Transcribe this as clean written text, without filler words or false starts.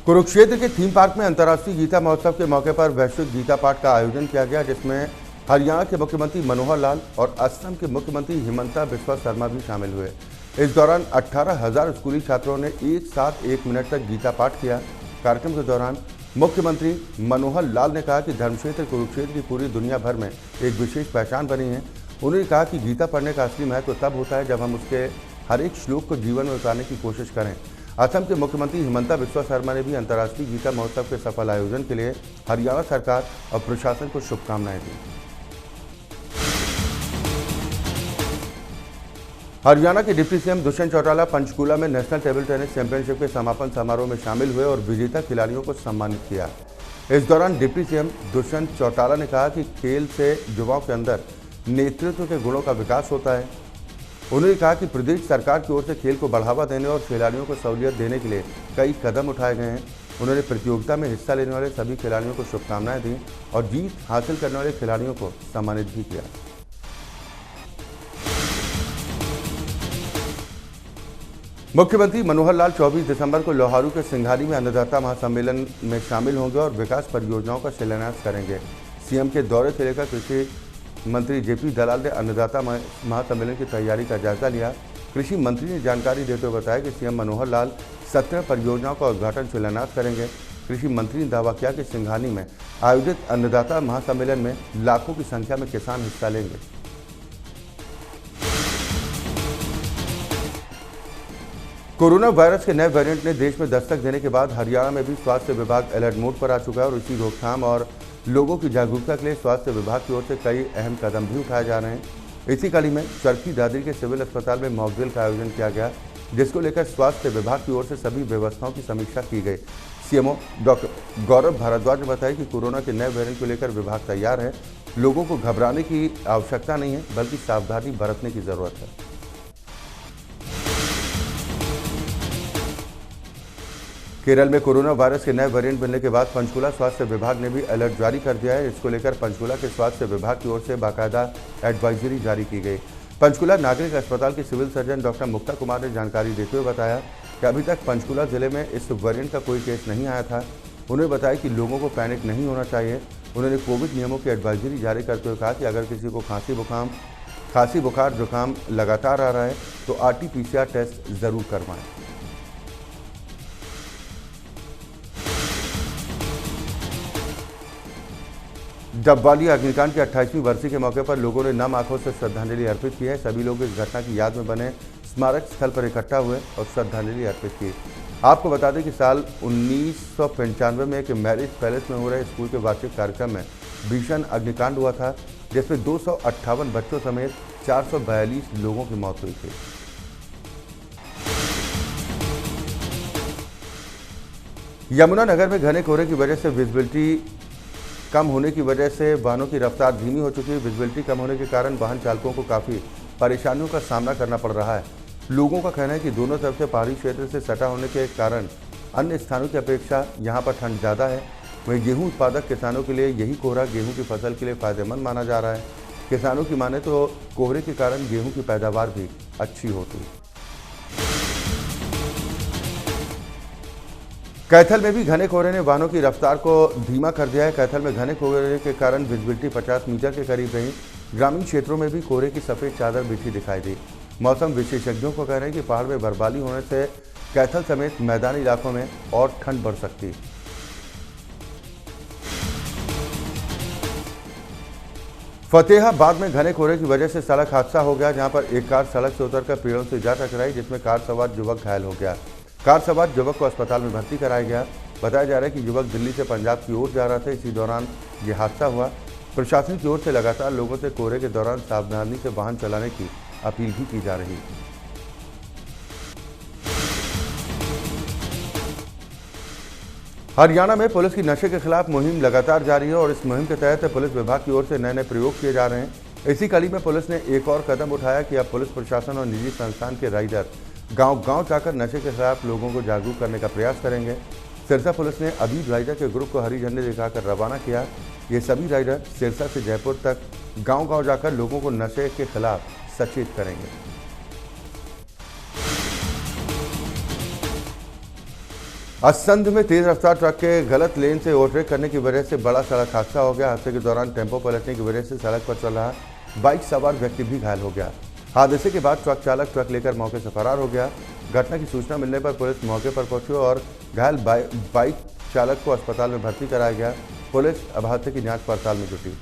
कुरुक्षेत्र के theme park में अंतर्राष्ट्रीय गीता महोत्सव के मौके पर वैश्विक गीता पाठ का आयोजन किया गया, जिसमें हरियाणा के मुख्यमंत्री मनोहर लाल और असम के मुख्यमंत्री हिमंता बिस्वा शर्मा भी शामिल हुए। इस दौरान 18,000 स्कूली छात्रों ने एक साथ 1 मिनट तक गीता पाठ किया। कार्यक्रम के दौरान मुख्यमंत्री मनोहर लाल ने कहा कि धर्मक्षेत्र कुरुक्षेत्र की पूरी दुनिया भर में एक विशेष पहचान बनी है। उन्होंने कहा कि गीता पढ़ने का असली महत्व तब होता है जब हम उसके हर एक श्लोक को जीवन में उतारने की कोशिश करें। असम के मुख्यमंत्री हिमंता बिस्वा शर्मा ने भी अंतर्राष्ट्रीय गीता महोत्सव के सफल आयोजन के लिए हरियाणा सरकार और प्रशासन को शुभकामनाएं दी। हरियाणा के डिप्टी सीएम दुष्यंत चौटाला पंचकूला में नेशनल टेबल टेनिस चैंपियनशिप के समापन समारोह में शामिल हुए और विजेता खिलाड़ियों को सम्मानित किया। इस दौरान डिप्टी सीएम दुष्यंत चौटाला ने कहा कि खेल से युवाओं के अंदर नेतृत्व के गुणों का विकास होता है। उन्होंने कहा कि प्रदेश सरकार की ओर से खेल को बढ़ावा देने और खिलाड़ियों को सहूलियत देने के लिए कई कदम उठाए गए हैं। उन्होंने प्रतियोगिता में हिस्सा लेने वाले सभी खिलाड़ियों को शुभकामनाएं दी और जीत हासिल करने वाले खिलाड़ियों को सम्मानित भी किया। मुख्यमंत्री मनोहर लाल 24 दिसंबर को लोहारू के सिंघारी में अन्नदाता महासम्मेलन में शामिल होंगे और विकास परियोजनाओं का शिलान्यास करेंगे। सीएम के दौरे से लेकर कृषि मंत्री जेपी दलाल ने अन्नदाता महासम्मेलन की तैयारी का जायजा लिया। कृषि मंत्री ने जानकारी देते हुए बताया कि सीएम मनोहर लाल 17 परियोजनाओं का उद्घाटन शिलान्यास करेंगे। कृषि मंत्री ने दावा किया कि सिंघानी में आयोजित अन्नदाता महासम्मेलन में लाखों की संख्या में किसान हिस्सा लेंगे। कोरोना वायरस के नए वेरिएंट ने देश में दस्तक देने के बाद हरियाणा में भी स्वास्थ्य विभाग अलर्ट मोड पर आ चुका है और इसी रोकथाम और लोगों की जागरूकता के लिए स्वास्थ्य विभाग की ओर से कई अहम कदम भी उठाए जा रहे हैं। इसी कड़ी में चरखी दादरी के सिविल अस्पताल में मॉक ड्रिल का आयोजन किया गया, जिसको लेकर स्वास्थ्य विभाग की ओर से सभी व्यवस्थाओं की समीक्षा की गई। सीएमओ डॉक्टर गौरव भारद्वाज ने बताया कि कोरोना के नए वेरिएंट को लेकर विभाग तैयार है। लोगों को घबराने की आवश्यकता नहीं है, बल्कि सावधानी बरतने की जरूरत है। केरल में कोरोना वायरस के नए वेरिएंट मिलने के बाद पंचकूला स्वास्थ्य विभाग ने भी अलर्ट जारी कर दिया है। इसको लेकर पंचकूला के स्वास्थ्य विभाग की ओर से बाकायदा एडवाइजरी जारी की गई। पंचकूला नागरिक अस्पताल के सिविल सर्जन डॉक्टर मुक्ता कुमार ने जानकारी देते हुए बताया कि अभी तक पंचकूला जिले में इस वेरिएंट का कोई केस नहीं आया था। उन्होंने बताया कि लोगों को पैनिक नहीं होना चाहिए। उन्होंने कोविड नियमों की एडवाइजरी जारी करते हुए कहा कि अगर किसी को खांसी बुखार जुकाम लगातार आ रहा है तो RT-PCR टेस्ट जरूर करवाएं। डबवाली अग्निकांड की 28वीं वर्षी के मौके पर लोगों ने नम आंखों से श्रद्धांजलि अर्पित की है। सभी लोग इस घटना की याद में बने स्मारक स्थल पर इकट्ठा हुए और श्रद्धांजलि अर्पित की। आपको बता दें कि साल 1995 में एक मैरिज पैलेस में हो रहे स्कूल के वार्षिक कार्यक्रम में भीषण अग्निकांड हुआ था, जिसमें 258 बच्चों समेत 442 लोगों की मौत हुई थी। यमुनानगर में घने कोहरे की वजह से विजिबिलिटी कम होने की वजह से वाहनों की रफ्तार धीमी हो चुकी है। विजिबिलिटी कम होने के कारण वाहन चालकों को काफ़ी परेशानियों का सामना करना पड़ रहा है। लोगों का कहना है कि दोनों तरफ से पहाड़ी क्षेत्र से सटा होने के कारण अन्य स्थानों की अपेक्षा यहां पर ठंड ज़्यादा है। वहीं गेहूं उत्पादक किसानों के लिए यही कोहरा गेहूं की फसल के लिए फ़ायदेमंद माना जा रहा है। किसानों की माने तो कोहरे के कारण गेहूँ की पैदावार भी अच्छी होती है। कैथल में भी घने कोहरे ने वाहनों की रफ्तार को धीमा कर दिया है। कैथल में घने कोहरे के कारण विजिबिलिटी 50 मीटर के करीब रही। ग्रामीण क्षेत्रों में भी कोहरे की सफ़ेद चादर बिछी दिखाई दी। मौसम विशेषज्ञों को कह रहे हैं कि पहाड़ में बर्फबारी होने से कैथल समेत मैदानी इलाकों में और ठंड बढ़ सकती है। फतेहाबाद में घने कोहरे की वजह से सड़क हादसा हो गया, जहां पर एक कार सड़क से उतरकर पेड़ों से जा टकराई, जिसमें कार सवार युवक घायल हो गया। कार सवार युवक को अस्पताल में भर्ती कराया गया। बताया जा रहा है कि युवक दिल्ली से पंजाब की ओर जा रहा था। इसी दौरान ये हादसा हुआ। प्रशासन की ओर से लगातार लोगों से कोहरे के दौरान सावधानी से वाहन चलाने की अपील भी की जा रही है। हरियाणा में पुलिस की नशे के खिलाफ मुहिम लगातार जारी है और इस मुहिम के तहत पुलिस विभाग की ओर से नए नए प्रयोग किए जा रहे हैं। इसी कड़ी में पुलिस ने एक और कदम उठाया कि अब पुलिस प्रशासन और निजी संस्थान के राइडर गांव-गांव जाकर नशे के खिलाफ लोगों को जागरूक करने का प्रयास करेंगे। सिरसा पुलिस ने अबीर राइडर के ग्रुप को हरी झंडी दिखाकर रवाना किया। ये सभी राइडर सिरसा से जयपुर तक गांव-गांव जाकर लोगों को नशे के खिलाफ सचेत करेंगे। असंध में तेज रफ्तार ट्रक के गलत लेन से ओवरटेक करने की वजह से बड़ा सड़क हादसा हो गया। हादसे के दौरान टेम्पो पलटने की वजह से सड़क पर चल रहा बाइक सवार व्यक्ति भी घायल हो गया। हादसे के बाद ट्रक चालक ट्रक लेकर मौके से फरार हो गया। घटना की सूचना मिलने पर पुलिस मौके पर पहुंची और घायल बाइक चालक को अस्पताल में भर्ती कराया गया। पुलिस अब हादसे की जांच पड़ताल में जुटी।